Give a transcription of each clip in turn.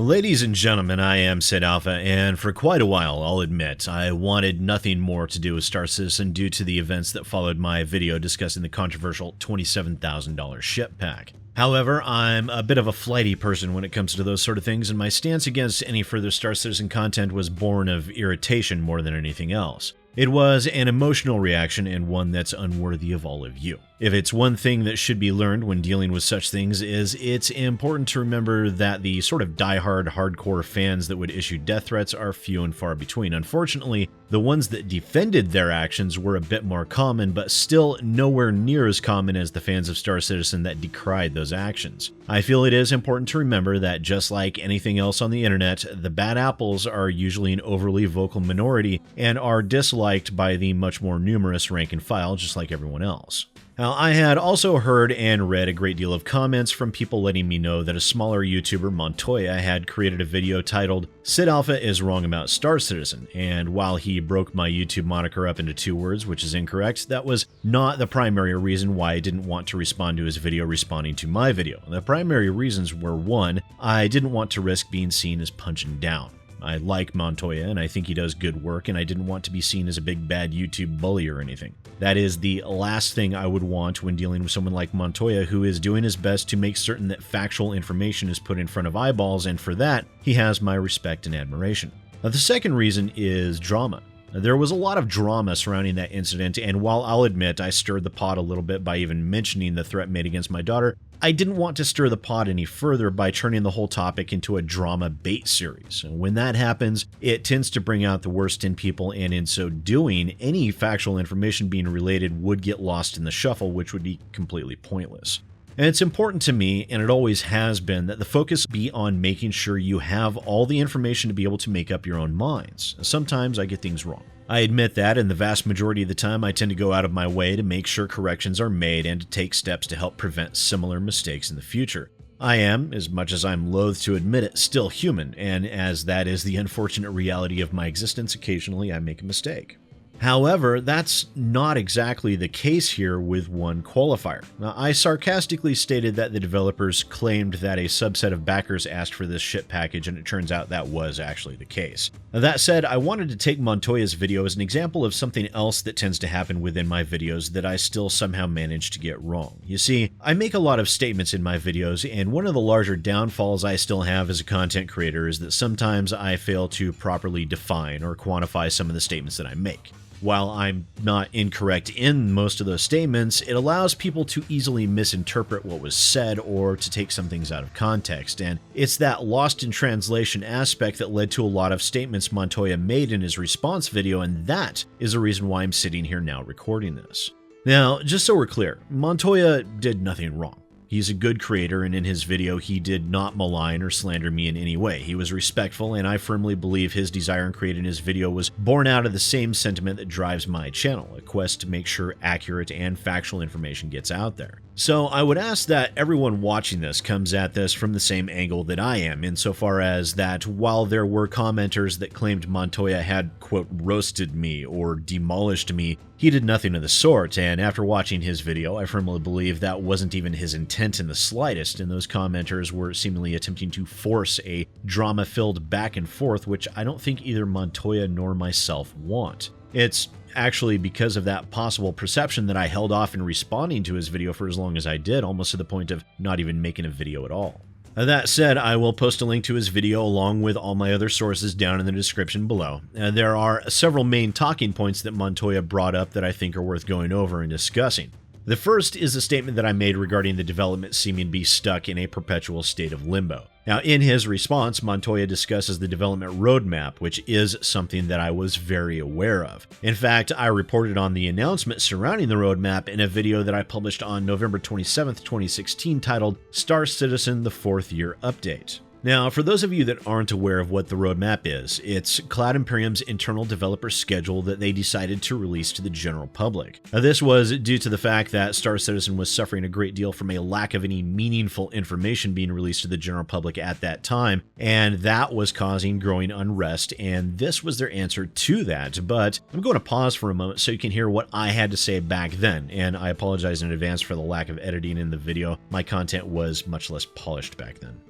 Ladies and gentlemen, I am SidAlpha, and for quite a while, I'll admit, I wanted nothing more to do with Star Citizen due to the events that followed my video discussing the controversial $27,000 ship pack. However, I'm a bit of a flighty person when it comes to those sort of things, and my stance against any further Star Citizen content was born of irritation more than anything else. It was an emotional reaction and one that's unworthy of all of you. If it's one thing that should be learned when dealing with such things is it's important to remember that the sort of diehard hardcore fans that would issue death threats are few and far between. Unfortunately, the ones that defended their actions were a bit more common, but still nowhere near as common as the fans of Star Citizen that decried those actions. I feel it is important to remember that just like anything else on the internet, the bad apples are usually an overly vocal minority and are disliked by the much more numerous rank and file, just like everyone else. Now, I had also heard and read a great deal of comments from people letting me know that a smaller YouTuber, Montoya, had created a video titled, "SidAlpha is wrong about Star Citizen," and while he broke my YouTube moniker up into 2 words, which is incorrect, that was not the primary reason why I didn't want to respond to his video responding to my video. The primary reasons were 1, I didn't want to risk being seen as punching down. I like Montoya and I think he does good work, and I didn't want to be seen as a big bad YouTube bully or anything. That is the last thing I would want when dealing with someone like Montoya, who is doing his best to make certain that factual information is put in front of eyeballs, and for that, he has my respect and admiration. Now, the second reason is drama. There was a lot of drama surrounding that incident, and while I'll admit I stirred the pot a little bit by even mentioning the threat made against my daughter, I didn't want to stir the pot any further by turning the whole topic into a drama bait series. And when that happens, it tends to bring out the worst in people, and in so doing, any factual information being related would get lost in the shuffle, which would be completely pointless. And it's important to me, and it always has been, that the focus be on making sure you have all the information to be able to make up your own minds. Sometimes I get things wrong. I admit that, and the vast majority of the time I tend to go out of my way to make sure corrections are made and to take steps to help prevent similar mistakes in the future. I am, as much as I'm loath to admit it, still human, and as that is the unfortunate reality of my existence, occasionally I make a mistake. However, that's not exactly the case here with one qualifier. Now, I sarcastically stated that the developers claimed that a subset of backers asked for this ship package, and it turns out that was actually the case. Now, that said, I wanted to take Montoya's video as an example of something else that tends to happen within my videos that I still somehow manage to get wrong. You see, I make a lot of statements in my videos, and one of the larger downfalls I still have as a content creator is that sometimes I fail to properly define or quantify some of the statements that I make. While I'm not incorrect in most of those statements, it allows people to easily misinterpret what was said or to take some things out of context, and it's that lost in translation aspect that led to a lot of statements Montoya made in his response video, and that is the reason why I'm sitting here now recording this. Now, just so we're clear, Montoya did nothing wrong. He's a good creator, and in his video, he did not malign or slander me in any way. He was respectful, and I firmly believe his desire in creating his video was born out of the same sentiment that drives my channel, a quest to make sure accurate and factual information gets out there. So I would ask that everyone watching this comes at this from the same angle that I am, insofar as that while there were commenters that claimed Montoya had, quote, roasted me or demolished me, he did nothing of the sort, and after watching his video, I firmly believe that wasn't even his intent in the slightest, and those commenters were seemingly attempting to force a drama-filled back and forth, which I don't think either Montoya nor myself want. It's actually because of that possible perception that I held off in responding to his video for as long as I did, almost to the point of not even making a video at all. That said, I will post a link to his video along with all my other sources down in the description below. There are several main talking points that Montoya brought up that I think are worth going over and discussing. The first is a statement that I made regarding the development seeming to be stuck in a perpetual state of limbo. Now, in his response, Montoya discusses the development roadmap, which is something that I was very aware of. In fact, I reported on the announcement surrounding the roadmap in a video that I published on November 27th, 2016, titled Star Citizen: The 4th Year Update. Now, for those of you that aren't aware of what the roadmap is, it's Cloud Imperium's internal developer schedule that they decided to release to the general public. Now, this was due to the fact that Star Citizen was suffering a great deal from a lack of any meaningful information being released to the general public at that time, and that was causing growing unrest, and this was their answer to that. But I'm going to pause for a moment so you can hear what I had to say back then, and I apologize in advance for the lack of editing in the video. My content was much less polished back then.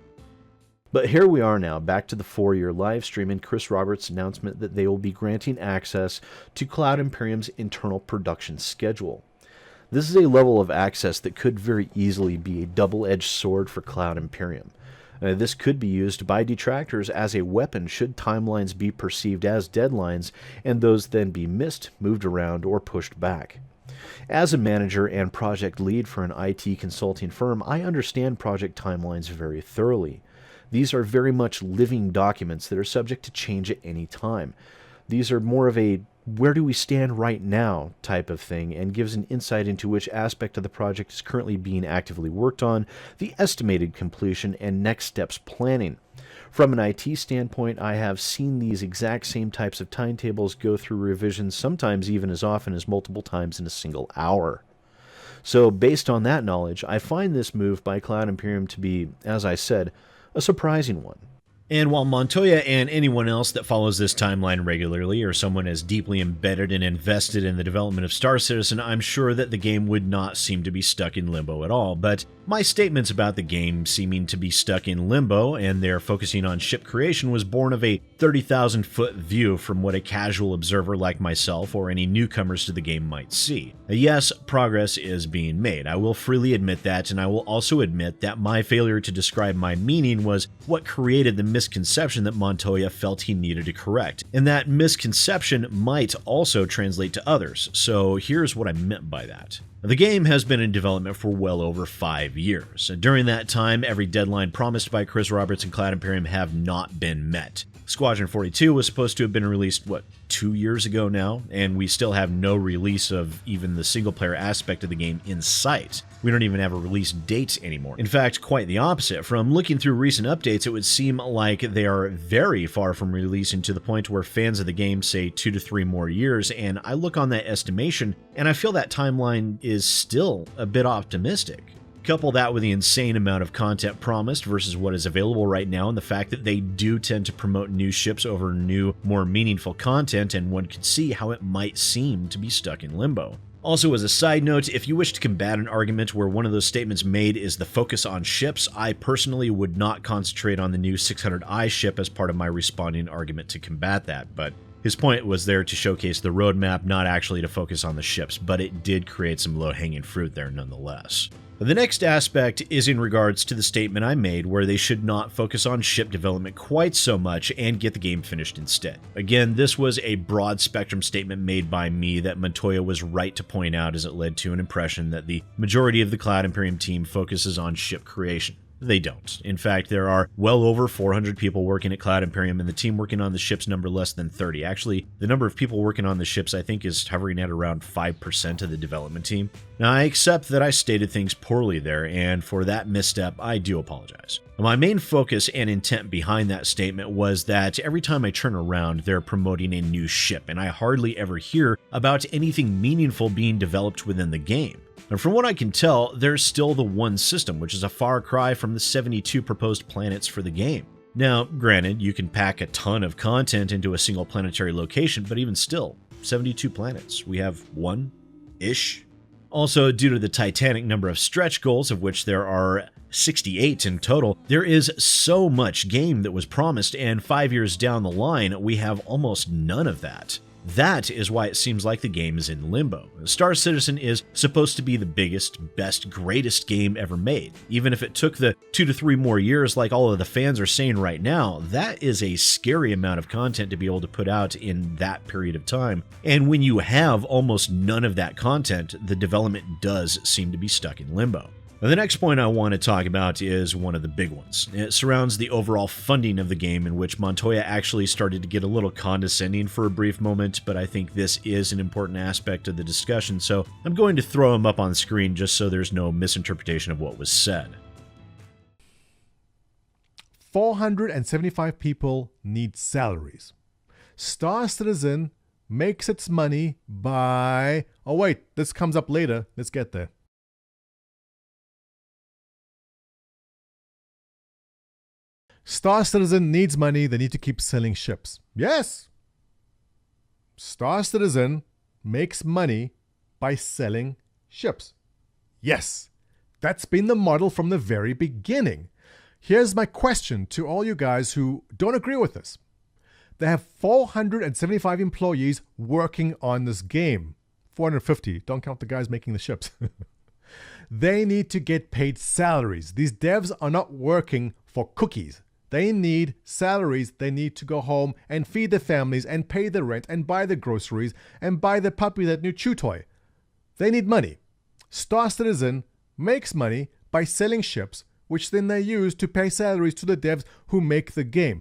But here we are now, back to the 4-year live stream and Chris Roberts' announcement that they will be granting access to Cloud Imperium's internal production schedule. This is a level of access that could very easily be a double-edged sword for Cloud Imperium. This could be used by detractors as a weapon should timelines be perceived as deadlines and those then be missed, moved around, or pushed back. As a manager and project lead for an IT consulting firm, I understand project timelines very thoroughly. These are very much living documents that are subject to change at any time. These are more of a where do we stand right now type of thing, and gives an insight into which aspect of the project is currently being actively worked on, the estimated completion, and next steps planning. From an IT standpoint, I have seen these exact same types of timetables go through revisions, sometimes even as often as multiple times in a single hour. So based on that knowledge, I find this move by Cloud Imperium to be, as I said, a surprising one. And while Montoya and anyone else that follows this timeline regularly or someone as deeply embedded and invested in the development of Star Citizen, I'm sure that the game would not seem to be stuck in limbo at all. But my statements about the game seeming to be stuck in limbo and their focusing on ship creation was born of a 30,000-foot view from what a casual observer like myself or any newcomers to the game might see. Yes, progress is being made. I will freely admit that, and I will also admit that my failure to describe my meaning was what created the misconception that Montoya felt he needed to correct, and that misconception might also translate to others, so here's what I meant by that. The game has been in development for well over 5 years. During that time, every deadline promised by Chris Roberts and Cloud Imperium have not been met. Squadron 42 was supposed to have been released, 2 years ago now, and we still have no release of even the single-player aspect of the game in sight. We don't even have a release date anymore. In fact, quite the opposite. From looking through recent updates, it would seem like they are very far from releasing, to the point where fans of the game say 2 to 3 more years, and I look on that estimation, and I feel that timeline is still a bit optimistic. Couple that with the insane amount of content promised versus what is available right now, and the fact that they do tend to promote new ships over new, more meaningful content, and one could see how it might seem to be stuck in limbo. Also, as a side note, if you wish to combat an argument where one of those statements made is the focus on ships, I personally would not concentrate on the new 600i ship as part of my responding argument to combat that, but his point was there to showcase the roadmap, not actually to focus on the ships, but it did create some low-hanging fruit there nonetheless. The next aspect is in regards to the statement I made where they should not focus on ship development quite so much and get the game finished instead. Again, this was a broad spectrum statement made by me that Montoya was right to point out, as it led to an impression that the majority of the Cloud Imperium team focuses on ship creation. They don't. In fact, there are well over 400 people working at Cloud Imperium, and the team working on the ships number less than 30. Actually, the number of people working on the ships I think is hovering at around 5% of the development team. Now, I accept that I stated things poorly there, and for that misstep, I do apologize. My main focus and intent behind that statement was that every time I turn around, they're promoting a new ship, and I hardly ever hear about anything meaningful being developed within the game. And from what I can tell, there's still the one system, which is a far cry from the 72 proposed planets for the game. Now, granted, you can pack a ton of content into a single planetary location, but even still, 72 planets. We have one-ish. Also, due to the titanic number of stretch goals, of which there are 68 in total, there is so much game that was promised, and 5 years down the line, we have almost none of that. That is why it seems like the game is in limbo. Star Citizen is supposed to be the biggest, best, greatest game ever made. Even if it took the 2 to 3 more years like all of the fans are saying right now, that is a scary amount of content to be able to put out in that period of time. And when you have almost none of that content, the development does seem to be stuck in limbo. Now, the next point I want to talk about is one of the big ones. It surrounds the overall funding of the game, in which Montoya actually started to get a little condescending for a brief moment, but I think this is an important aspect of the discussion, so I'm going to throw him up on the screen just so there's no misinterpretation of what was said. 475 people need salaries. Star Citizen makes its money by... Oh wait, this comes up later. Let's get there. Star Citizen needs money. They need to keep selling ships. Yes. Star Citizen makes money by selling ships. Yes. That's been the model from the very beginning. Here's my question to all you guys who don't agree with this. They have 475 employees working on this game. 450, don't count the guys making the ships. They need to get paid salaries. These devs are not working for cookies. They need salaries. They need to go home and feed their families and pay the rent and buy the groceries and buy the puppy that new chew toy. They need money. Star Citizen makes money by selling ships, which then they use to pay salaries to the devs who make the game.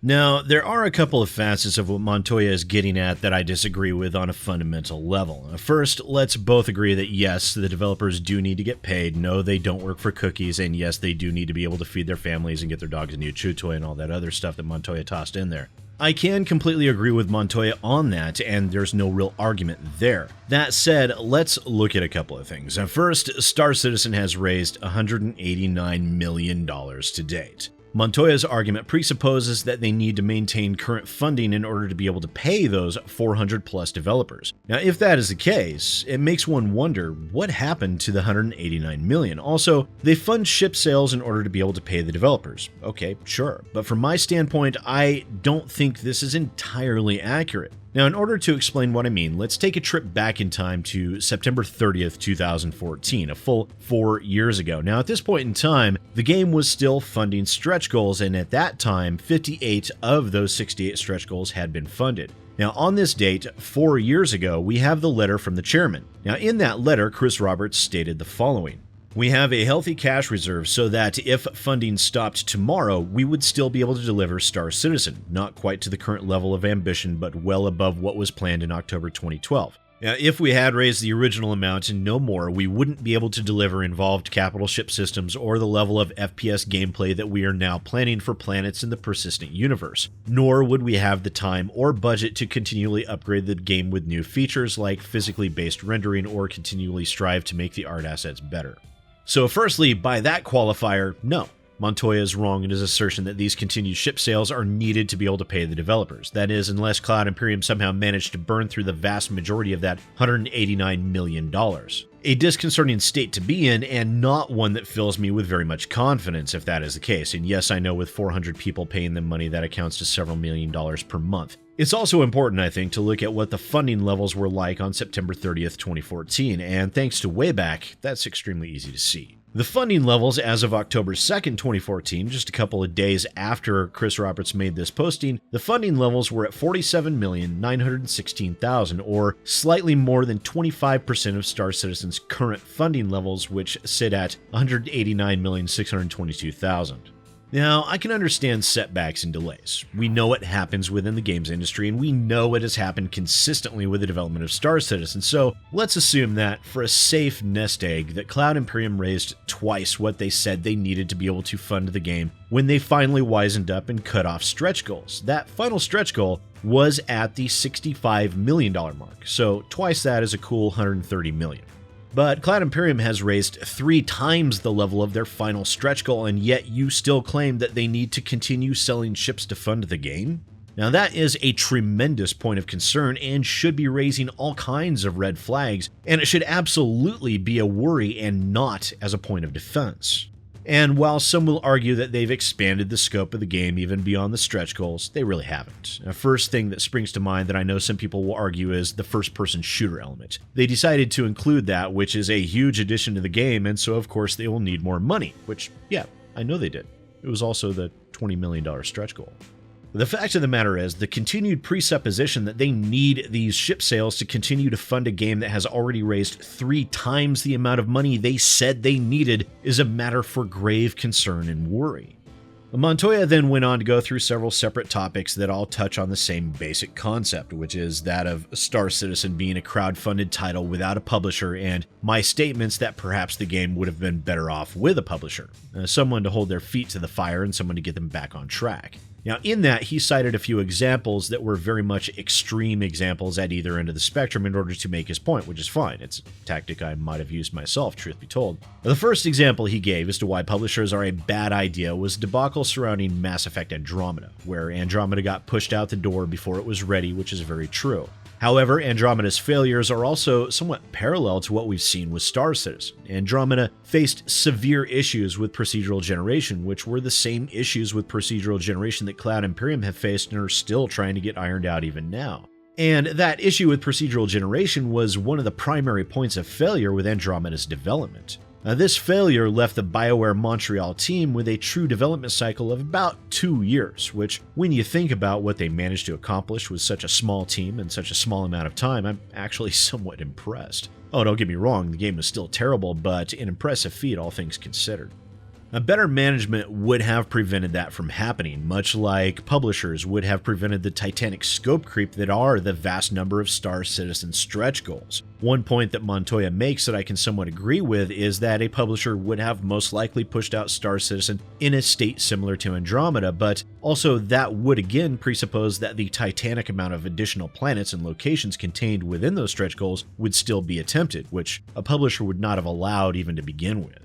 Now, there are a couple of facets of what Montoya is getting at that I disagree with on a fundamental level. First, let's both agree that yes, the developers do need to get paid. No, they don't work for cookies, and yes, they do need to be able to feed their families and get their dogs a new chew toy and all that other stuff that Montoya tossed in there. I can completely agree with Montoya on that, and there's no real argument there. That said, let's look at a couple of things. First, Star Citizen has raised $189 million to date. Montoya's argument presupposes that they need to maintain current funding in order to be able to pay those 400 plus developers. Now, if that is the case, it makes one wonder what happened to the 189 million. Also, they fund ship sales in order to be able to pay the developers. Okay, sure. But from my standpoint, I don't think this is entirely accurate. Now, in order to explain what I mean, let's take a trip back in time to September 30th, 2014, a full 4 years ago. Now, at this point in time, the game was still funding stretch goals, and at that time, 58 of those 68 stretch goals had been funded. Now, on this date, 4 years ago, we have the letter from the chairman. Now, in that letter, Chris Roberts stated the following: "We have a healthy cash reserve so that if funding stopped tomorrow, we would still be able to deliver Star Citizen, not quite to the current level of ambition, but well above what was planned in October 2012. Now, if we had raised the original amount and no more, we wouldn't be able to deliver involved capital ship systems or the level of FPS gameplay that we are now planning for planets in the persistent universe, nor would we have the time or budget to continually upgrade the game with new features like physically based rendering or continually strive to make the art assets better." So firstly, by that qualifier, no. Montoya is wrong in his assertion that these continued ship sales are needed to be able to pay the developers. That is, unless Cloud Imperium somehow managed to burn through the vast majority of that $189 million. A disconcerting state to be in, and not one that fills me with very much confidence if that is the case. And yes, I know with 400 people paying them money, that accounts to several $million per month. It's also important, I think, to look at what the funding levels were like on September 30th, 2014, and thanks to Wayback, that's extremely easy to see. The funding levels as of October 2nd, 2014, just a couple of days after Chris Roberts made this posting, the funding levels were at $47,916,000, or slightly more than 25% of Star Citizen's current funding levels, which sit at $189,622,000. Now, I can understand setbacks and delays. We know it happens within the games industry, and we know it has happened consistently with the development of Star Citizen, so let's assume that, for a safe nest egg, that Cloud Imperium raised twice what they said they needed to be able to fund the game when they finally wisened up and cut off stretch goals. That final stretch goal was at the $65 million mark, so twice that is a cool $130 million. But Cloud Imperium has raised 3 times the level of their final stretch goal, and yet you still claim that they need to continue selling ships to fund the game? Now that is a tremendous point of concern and should be raising all kinds of red flags, and it should absolutely be a worry and not as a point of defense. And while some will argue that they've expanded the scope of the game even beyond the stretch goals, they really haven't. The first thing that springs to mind that I know some people will argue is the first-person shooter element. They decided to include that, which is a huge addition to the game, and so of course they will need more money, which, yeah, I know they did. It was also the $20 million stretch goal. The fact of the matter is, the continued presupposition that they need these ship sales to continue to fund a game that has already raised 3 times the amount of money they said they needed is a matter for grave concern and worry. Montoya then went on to go through several separate topics that all touch on the same basic concept, which is that of Star Citizen being a crowd-funded title without a publisher, and my statements that perhaps the game would have been better off with a publisher, someone to hold their feet to the fire and someone to get them back on track. Now, in that, he cited a few examples that were very much extreme examples at either end of the spectrum in order to make his point, which is fine. It's a tactic I might have used myself, truth be told. The first example he gave as to why publishers are a bad idea was debacle surrounding Mass Effect Andromeda, where Andromeda got pushed out the door before it was ready, which is very true. However, Andromeda's failures are also somewhat parallel to what we've seen with Star Citizen. Andromeda faced severe issues with procedural generation, which were the same issues with procedural generation that Cloud Imperium have faced and are still trying to get ironed out even now. And that issue with procedural generation was one of the primary points of failure with Andromeda's development. This failure left the BioWare Montreal team with a true development cycle of about 2 years, which, when you think about what they managed to accomplish with such a small team and such a small amount of time, I'm actually somewhat impressed. Oh, don't get me wrong, the game was still terrible, but an impressive feat, all things considered. A better management would have prevented that from happening, much like publishers would have prevented the titanic scope creep that are the vast number of Star Citizen stretch goals. One point that Montoya makes that I can somewhat agree with is that a publisher would have most likely pushed out Star Citizen in a state similar to Andromeda, but also that would again presuppose that the titanic amount of additional planets and locations contained within those stretch goals would still be attempted, which a publisher would not have allowed even to begin with.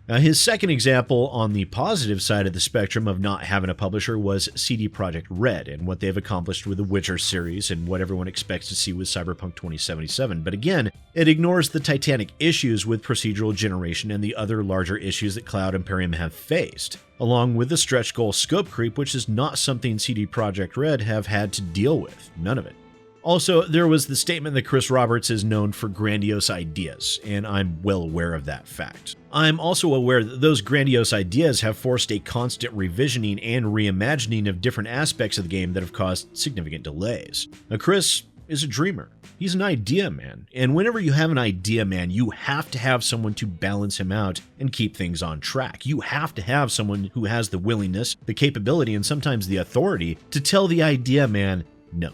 His second example on the positive side of the spectrum of not having a publisher was CD Projekt Red and what they've accomplished with the Witcher series and what everyone expects to see with Cyberpunk 2077. But again, it ignores the titanic issues with procedural generation and the other larger issues that Cloud Imperium have faced, along with the stretch goal scope creep, which is not something CD Projekt Red have had to deal with. None of it. Also, there was the statement that Chris Roberts is known for grandiose ideas, and I'm well aware of that fact. I'm also aware that those grandiose ideas have forced a constant revisioning and reimagining of different aspects of the game that have caused significant delays. Now, Chris is a dreamer. He's an idea man, and whenever you have an idea man, you have to have someone to balance him out and keep things on track. You have to have someone who has the willingness, the capability, and sometimes the authority to tell the idea man no.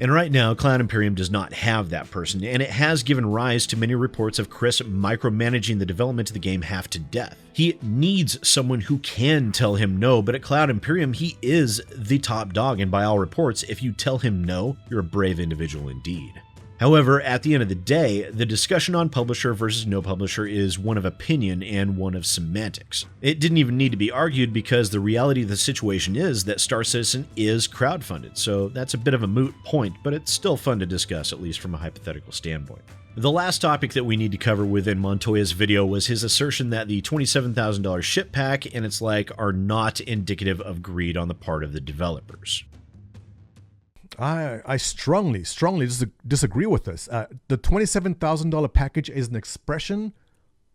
And right now, Cloud Imperium does not have that person, and it has given rise to many reports of Chris micromanaging the development of the game half to death. He needs someone who can tell him no, but at Cloud Imperium, he is the top dog, and by all reports, if you tell him no, you're a brave individual indeed. However, at the end of the day, the discussion on publisher versus no publisher is one of opinion and one of semantics. It didn't even need to be argued because the reality of the situation is that Star Citizen is crowdfunded, so that's a bit of a moot point, but it's still fun to discuss, at least from a hypothetical standpoint. The last topic that we need to cover within Montoya's video was his assertion that the $27,000 ship pack and its like are not indicative of greed on the part of the developers. I strongly disagree with this. The $27,000 package is an expression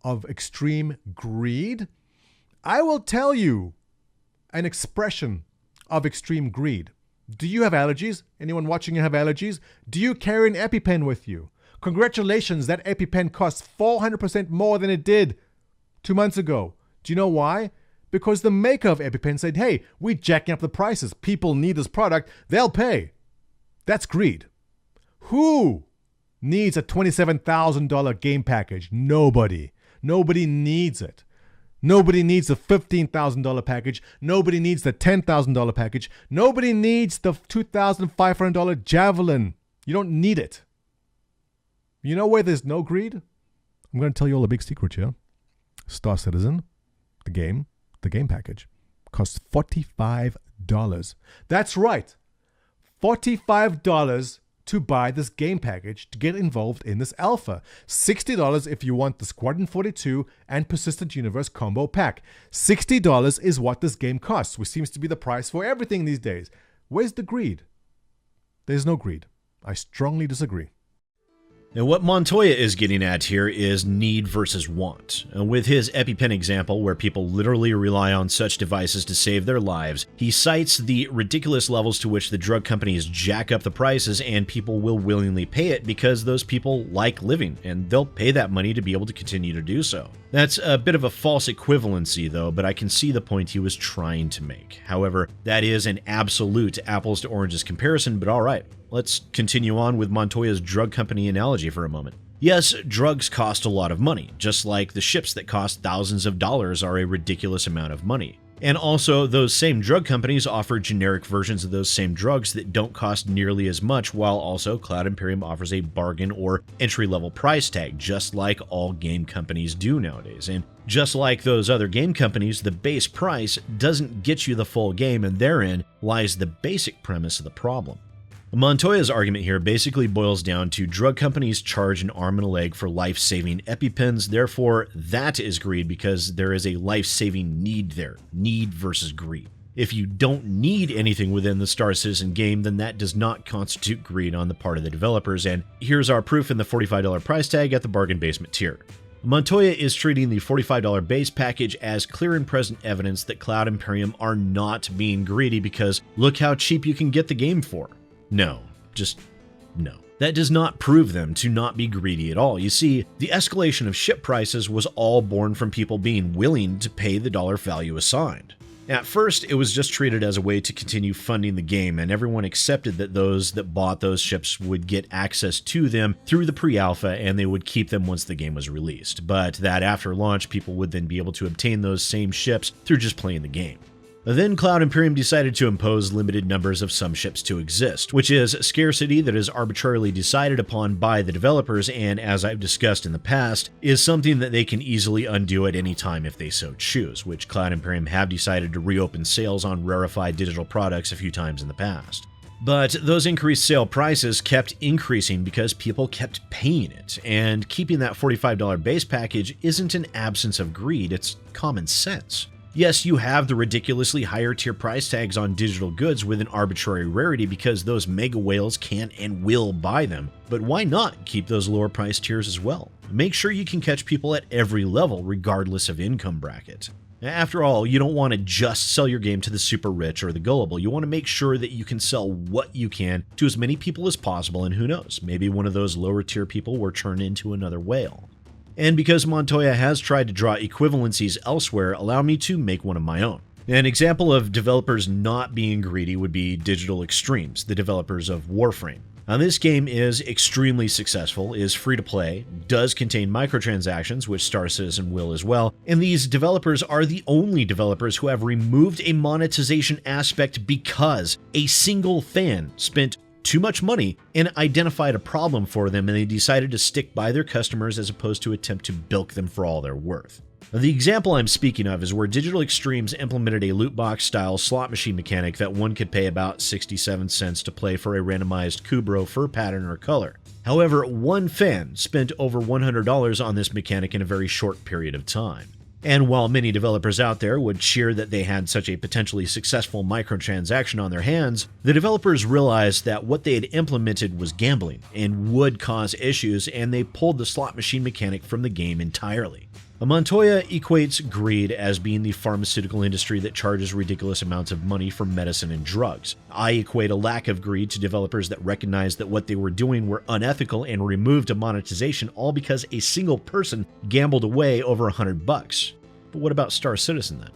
of extreme greed. I will tell you an expression of extreme greed. Do you have allergies? Anyone watching have allergies? Do you carry an EpiPen with you? Congratulations, that EpiPen costs 400% more than it did 2 months ago. Do you know why? Because the maker of EpiPen said, hey, we're jacking up the prices. People need this product. They'll pay. That's greed. Who needs a $27,000 game package? Nobody. Nobody needs it. Nobody needs the $15,000 package. Nobody needs the $10,000 package. Nobody needs the $2,500 Javelin. You don't need it. You know where there's no greed? I'm going to tell you all a big secret here. Star Citizen, the game package, costs $45. That's right. $45 to buy this game package to get involved in this alpha. $60 if you want the Squadron 42 and Persistent Universe combo pack. $60 is what this game costs, which seems to be the price for everything these days. Where's the greed? There's no greed. I strongly disagree. Now, what Montoya is getting at here is need versus want. With his EpiPen example, where people literally rely on such devices to save their lives, he cites the ridiculous levels to which the drug companies jack up the prices and people will willingly pay it because those people like living, and they'll pay that money to be able to continue to do so. That's a bit of a false equivalency, though, but I can see the point he was trying to make. However, that is an absolute apples to oranges comparison, but all right. Let's continue on with Montoya's drug company analogy for a moment. Yes, drugs cost a lot of money, just like the ships that cost thousands of dollars are a ridiculous amount of money. And also, those same drug companies offer generic versions of those same drugs that don't cost nearly as much, while also Cloud Imperium offers a bargain or entry-level price tag, just like all game companies do nowadays. And just like those other game companies, the base price doesn't get you the full game, and therein lies the basic premise of the problem. Montoya's argument here basically boils down to drug companies charge an arm and a leg for life-saving EpiPens, therefore that is greed because there is a life-saving need there. Need versus greed. If you don't need anything within the Star Citizen game, then that does not constitute greed on the part of the developers, and here's our proof in the $45 price tag at the bargain basement tier. Montoya is treating the $45 base package as clear and present evidence that Cloud Imperium are not being greedy because look how cheap you can get the game for. No, just no. That does not prove them to not be greedy at all. You see, the escalation of ship prices was all born from people being willing to pay the dollar value assigned. At first, it was just treated as a way to continue funding the game, and everyone accepted that those that bought those ships would get access to them through the pre-alpha and they would keep them once the game was released, but that after launch, people would then be able to obtain those same ships through just playing the game. Then Cloud Imperium decided to impose limited numbers of some ships to exist, which is scarcity that is arbitrarily decided upon by the developers and, as I've discussed in the past, is something that they can easily undo at any time if they so choose, which Cloud Imperium have decided to reopen sales on rarefied digital products a few times in the past. But those increased sale prices kept increasing because people kept paying it, and keeping that $45 base package isn't an absence of greed, it's common sense. Yes, you have the ridiculously higher tier price tags on digital goods with an arbitrary rarity because those mega whales can and will buy them, but why not keep those lower price tiers as well? Make sure you can catch people at every level regardless of income bracket. After all, you don't want to just sell your game to the super rich or the gullible. You want to make sure that you can sell what you can to as many people as possible, and who knows, maybe one of those lower tier people will turn into another whale. And because Montoya has tried to draw equivalencies elsewhere, allow me to make one of my own. An example of developers not being greedy would be Digital Extremes, the developers of Warframe. Now, this game is extremely successful, is free to play, does contain microtransactions, which Star Citizen will as well, and these developers are the only developers who have removed a monetization aspect because a single fan spent too much money and identified a problem for them, and they decided to stick by their customers as opposed to attempt to bilk them for all they're worth. Now, the example I'm speaking of is where Digital Extremes implemented a loot box style slot machine mechanic that one could pay about 67 cents to play for a randomized Kubro fur pattern or color. However, one fan spent over $100 on this mechanic in a very short period of time. And while many developers out there would cheer that they had such a potentially successful microtransaction on their hands, the developers realized that what they had implemented was gambling and would cause issues, and they pulled the slot machine mechanic from the game entirely. Montoya equates greed as being the pharmaceutical industry that charges ridiculous amounts of money for medicine and drugs. I equate a lack of greed to developers that recognized that what they were doing were unethical and removed a monetization, all because a single person gambled away over $100. But what about Star Citizen then?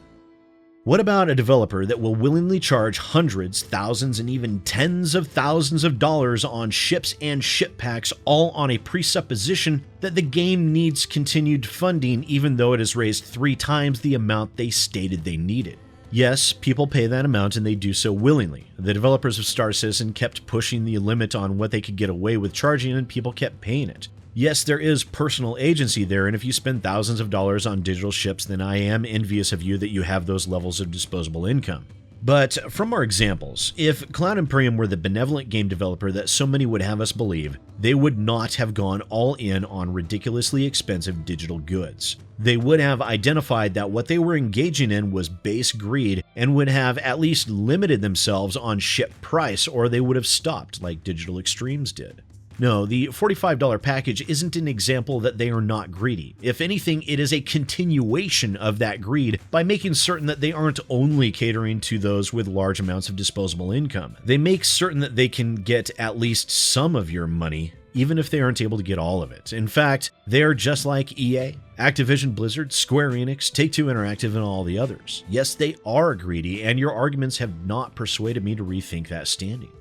What about a developer that will willingly charge hundreds, thousands, and even tens of thousands of dollars on ships and ship packs, all on a presupposition that the game needs continued funding even though it has raised 3 times the amount they stated they needed? Yes, people pay that amount and they do so willingly. The developers of Star Citizen kept pushing the limit on what they could get away with charging, and people kept paying it. Yes, there is personal agency there, and if you spend thousands of dollars on digital ships, then I am envious of you that you have those levels of disposable income. But from our examples, if Cloud Imperium were the benevolent game developer that so many would have us believe, they would not have gone all in on ridiculously expensive digital goods. They would have identified that what they were engaging in was base greed and would have at least limited themselves on ship price, or they would have stopped like Digital Extremes did. No, the $45 package isn't an example that they are not greedy. If anything, it is a continuation of that greed by making certain that they aren't only catering to those with large amounts of disposable income. They make certain that they can get at least some of your money, even if they aren't able to get all of it. In fact, they are just like EA, Activision Blizzard, Square Enix, Take-Two Interactive, and all the others. Yes, they are greedy, and your arguments have not persuaded me to rethink that standing.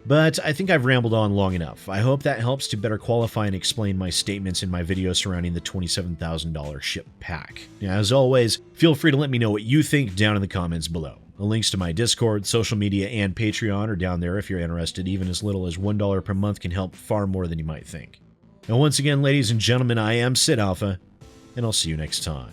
But I think I've rambled on long enough. I hope that helps to better qualify and explain my statements in my video surrounding the $27,000 ship pack. As always, feel free to let me know what you think down in the comments below. The links to my Discord, social media, and Patreon are down there if you're interested. Even as little as $1 per month can help far more than you might think. And once again, ladies and gentlemen, I am SidAlpha, and I'll see you next time.